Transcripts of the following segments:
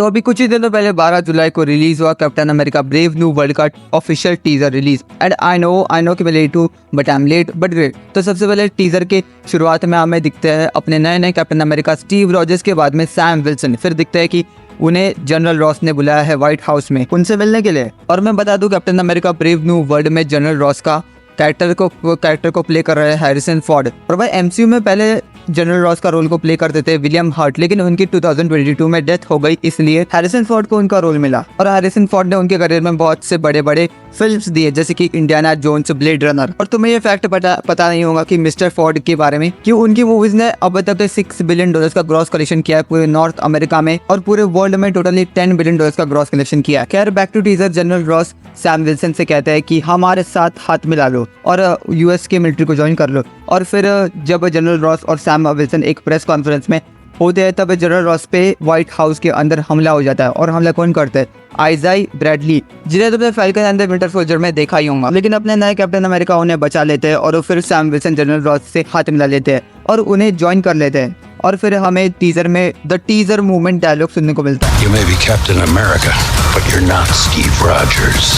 तो अभी कुछ ही दिनों पहले 12 जुलाई को रिलीज हुआ Captain America Brave New World का official teaser release. And I know कि मैं लेट हूँ, but I am late but great. तो सबसे पहले टीजर के शुरुआत में हमें दिखते हैं अपने नए नए कैप्टन अमेरिका स्टीव रॉजर्स के बाद में सैम विल्सन। फिर दिखता है कि उन्हें जनरल रॉस ने बुलाया है व्हाइट हाउस में उनसे मिलने के लिए। और मैं बता दूं captain America Brave New World में जनरल रॉस का कैरेक्टर को प्ले कर रहे हैं हैरिसन फोर्ड। और भाई एमसीयू में पहले जनरल रॉस का रोल को प्ले करते थे विलियम हर्ट, लेकिन उनकी 2022 में डेथ हो गई, इसलिए हैरिसन फोर्ड को उनका रोल मिला। और हैरिसन फोर्ड ने उनके करियर में बहुत से बड़े बड़े फिल्म्स दिए, जैसे कि इंडियाना जोन्स, ब्लेड रनर। और तुम्हें ये फैक्ट पता नहीं होगा कि मिस्टर फोर्ड के बारे में कि उनकी मूवीज ने अब तक $6 बिलियन का ग्रॉस कलेक्शन किया है पूरे नॉर्थ अमेरिका में, और पूरे वर्ल्ड में टोटली $10 बिलियन का ग्रॉस कलेक्शन किया है। खैर back to teaser, General Ross Sam Wilson से कहते हैं कि हमारे साथ हाथ मिला लो और यूएस के मिलिट्री को ज्वाइन कर लो। और फिर जब जनरल रॉस और सैम विल्सन एक प्रेस कॉन्फ्रेंस में होते हैं, तब जनरल रॉस पे व्हाइट हाउस के अंदर हमला हो जाता है। और हमला कौन करता है? आइजाई ब्रैडली, जिन्हें तुमने falcon and the winter soldier में देखा ही होगा। लेकिन अपने नए कैप्टन अमेरिका उन्हें बचा लेते हैं और फिर सैम विल्सन जनरल रॉस से हाथ मिला लेते हैं और उन्हें ज्वाइन कर लेते हैं। और फिर हमें टीजर में द टीजर मूवमेंट डायलॉग सुनने को मिलता है। You may be Captain America, but you're not Steve Rogers.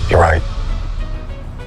You're right.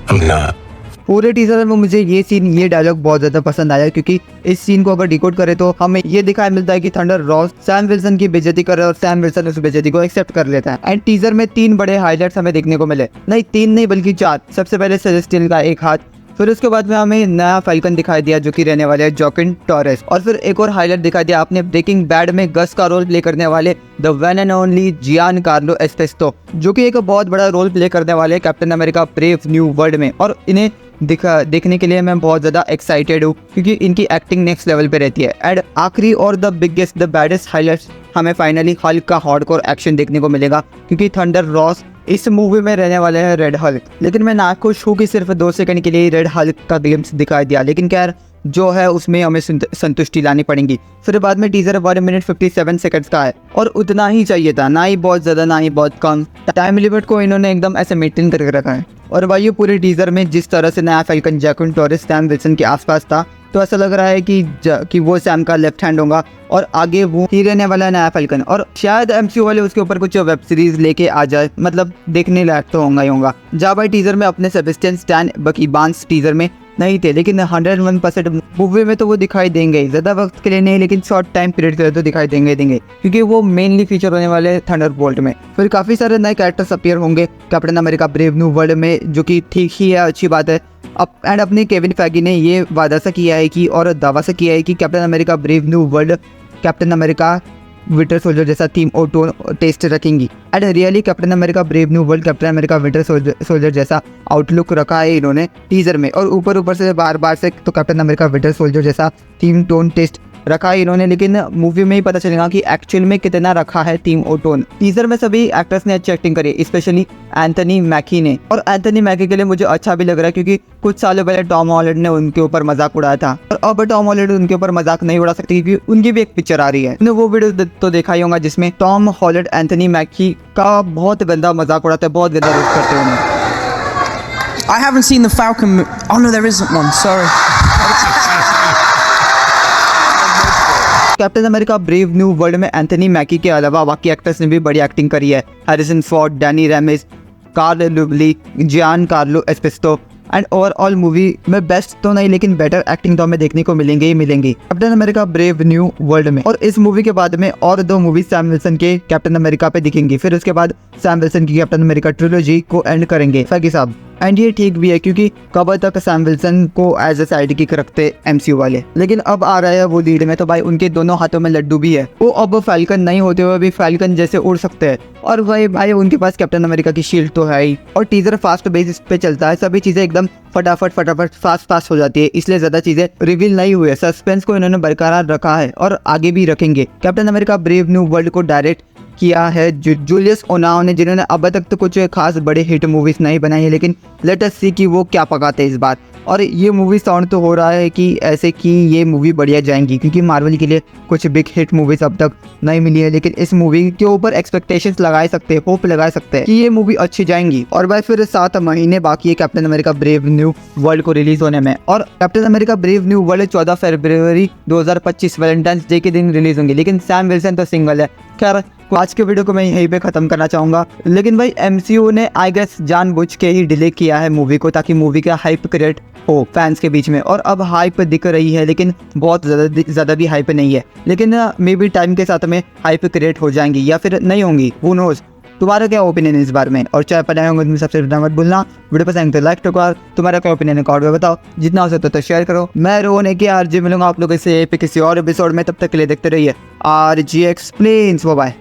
I'm not. पूरे टीजर में मुझे ये डायलॉग बहुत ज्यादा पसंद आया, क्योंकि इस सीन को अगर डिकोड करे तो हमें ये दिखाई मिलता है कि थंडर रॉस सैम विल्सन की बेइज्जती कर रहा है और सैम विल्सन उस बेइज्जती को एक्सेप्ट कर लेता है। एंड टीजर में 3 बड़े हाईलाइट्स हमें देखने को मिले, नहीं 3 नहीं बल्कि 4। सबसे पहले सेलेस्टियल का एक हाथ, फिर उसके बाद में हमें नया फाल्कन दिखाई दिया जो कि रहने वाले हैं जॉकिन टॉरेस। और फिर एक और हाईलाइट दिखाई दिया आपने ब्रेकिंग बैड में गस का रोल प्ले करने वाले the one and only Giancarlo Esposito, जो कि एक बहुत बड़ा रोल प्ले करने वाले Captain America Brave New World में। और इन्हें देखने के लिए मैं बहुत ज़्यादा एक्साइटेड हूँ, क्योंकि इनकी एक्टिंग नेक्स्ट लेवल पे रहती है। एंड आखिरी और the biggest the baddest highlights, हमें फाइनली हल्क का हार्डकोर एक्शन देखने को मिलेगा, क्योंकि थंडर रॉस इस मूवी में रहने वाले हैं रेड हल्क। लेकिन मैं नाखुश हूँ कि सिर्फ 2 सेकंड के लिए रेड हल्क का ग्लिम्स दिखाई दिया, लेकिन क्या जो है उसमें हमें संतुष्टि लानी पड़ेगी। फिर बाद में टीजर 1 मिनट 57 सेकंड्स का है, और उतना ही चाहिए था, ना ही बहुत ज़्यादा ना ही बहुत कम। टाइम लिमिट को इन्होंने एकदम ऐसे मेंटेन करके रखा है। और भाई ये पूरे टीजर में जिस तरह से नया falcon Joaquin Torres Sam Wilson के आसपास था, तो ऐसा लग रहा है कि वो सैम का लेफ्ट हैंड होगा और आगे वो ही रहने वाला नया फाल्कन। और शायद एमसीयू वाले उसके ऊपर कुछ वेब सीरीज लेके आ जाए, मतलब देखने लायक तो होगा ही होगा। जहाँ भाई टीजर में अपने सेबेस्टियन स्टैन बकी बार्न्स टीजर में नहीं थे, लेकिन 101% मूवी में तो वो दिखाई देंगे, ज़्यादा वक्त के लिए नहीं लेकिन शॉर्ट टाइम पीरियड के लिए तो दिखाई देंगे, क्योंकि वो मेनली फीचर होने वाले थंडरबोल्ट में। फिर काफ़ी सारे नए कैरेक्टर्स अपीयर होंगे captain America Brave New World में, जो कि ठीक ही है, अच्छी बात है। एंड अपने केविन फैगी ने ये वादा सा किया है कि, और दावा सा किया है कि captain America Brave New world captain America winter soldier जैसा थीम और टोन टेस्ट रखेंगी। And really captain America Brave New world captain America winter soldier जैसा आउटलुक रखा है इन्होंने टीजर में, और ऊपर से बार से तो कैप्टन अमेरिका विंटर सोल्जर जैसा थीम टोन टेस्ट रखा है इन्होंने, लेकिन मूवी में ही पता चलेगा कि एक्चुअल में कितना रखा है थीम और टोन। टीजर में सभी एक्टर्स ने अच्छी एक्टिंग करी, स्पेशली एंथनी मैकी ने। और एंथनी मैकी के लिए मुझे अच्छा भी लग रहा है, क्योंकि कुछ सालों पहले टॉम हॉलैंड ने उनके ऊपर मजाक उड़ाया था, और अब टॉम हॉलैंड उनके ऊपर मजाक नहीं उड़ा सकती, क्योंकि उनकी भी एक पिक्चर आ रही है। वो वीडियो तो देखा ही होगा जिसमें टॉम हॉलैंड एंथनी मैकी का बहुत गंदा मजाक उड़ाते हैं, बहुत गंदा रोस्ट करते हैं उन्हें। I haven't seen the Falcon. Oh no, there isn't one. Sorry. Captain America Brave New World में एंथनी मैकी के अलावा बाकी एक्टर्स ने भी बड़ी एक्टिंग करी है। Harrison Ford, Danny Ramirez, Carl Lumbly, Giancarlo Esposito. And overall movie में बेस्ट तो नहीं लेकिन बेटर एक्टिंग तो हमें देखने को मिलेंगे ही मिलेंगी captain America Brave New World में। और इस मूवी के बाद में और 2 मूवी सैम विल्सन के कैप्टन अमेरिका पे दिखेंगी। फिर उसके बाद सैम विल्सन की कैप्टन अमेरिका ट्रिलॉजी को एंड करेंगे फैगी साहब। एंड ये ठीक भी है, क्योंकि कब तक सैम विल्सन को एज ए साइड किक रखते एमसीयू वाले, लेकिन अब आ रहा है वो लीड में, तो भाई उनके दोनों हाथों में लड्डू भी है। वो अब फाल्कन नहीं होते हुए भी फाल्कन जैसे उड़ सकते हैं, और भाई उनके पास कैप्टन अमेरिका की शील्ड तो है ही। और टीजर फास्ट बेसिस पे चलता है, सभी चीजें एकदम फटाफट फास्ट हो जाती है, इसलिए ज्यादा चीजें रिवील नहीं हुई है। सस्पेंस को इन्होंने बरकरार रखा है और आगे भी रखेंगे। Captain America Brave New world को डायरेक्ट किया है जूलियस ओनाओ ने, जिन्होंने अब तक तो कुछ खास बड़े हिट मूवीज नहीं बनाई है, लेकिन लेट अस सी कि वो क्या पकाते हैं इस बार। और ये मूवी साउंड तो हो रहा है कि ऐसे कि ये मूवी बढ़िया जाएंगी, क्योंकि मार्वल के लिए कुछ बिग हिट मूवीज अब तक नहीं मिली है, लेकिन इस मूवी के ऊपर एक्सपेक्टेशंस लगाए सकते हैं, होप लगाए सकते हैं कि ये मूवी अच्छी जाएंगी। और भाई फिर 7 महीने बाकी है captain America Brave New world को रिलीज होने में, और captain America Brave New world 14 फरवरी 2025 वैलेंटाइंस डे के दिन रिलीज होंगे, लेकिन सैम विल्सन तो सिंगल है। खैर आज के वीडियो को मैं यहीं पे खत्म करना चाहूंगा। लेकिन भाई MCU ने आई गेस जानबूझ के ही डिले किया है मूवी को, ताकि मूवी का हाइप क्रिएट हो फैंस के बीच में। और अब हाइप दिख रही है, लेकिन बहुत ज़्यादा भी हाइप नहीं है। लेकिन मे बी टाइम के साथ में हाइप क्रिएट हो जाएंगी या फिर नहीं होंगी, हू नोज। तुम्हारा क्या ओपिनियन है इस बारे में? और चाहे पर नए होंगे तो सबसे मत भूलना, वीडियो पसंद तो लाइक ठोको। तुम्हारा क्या ओपिनियन है कमेंट में बताओ, जितना हो सकता तो शेयर करो। मैं रोहन के RJ मिलूंगा आप लोगों से किसी और एपिसोड में, तब तक के लिए देखते रहिए RJ एक्सप्लेन्स। बाय।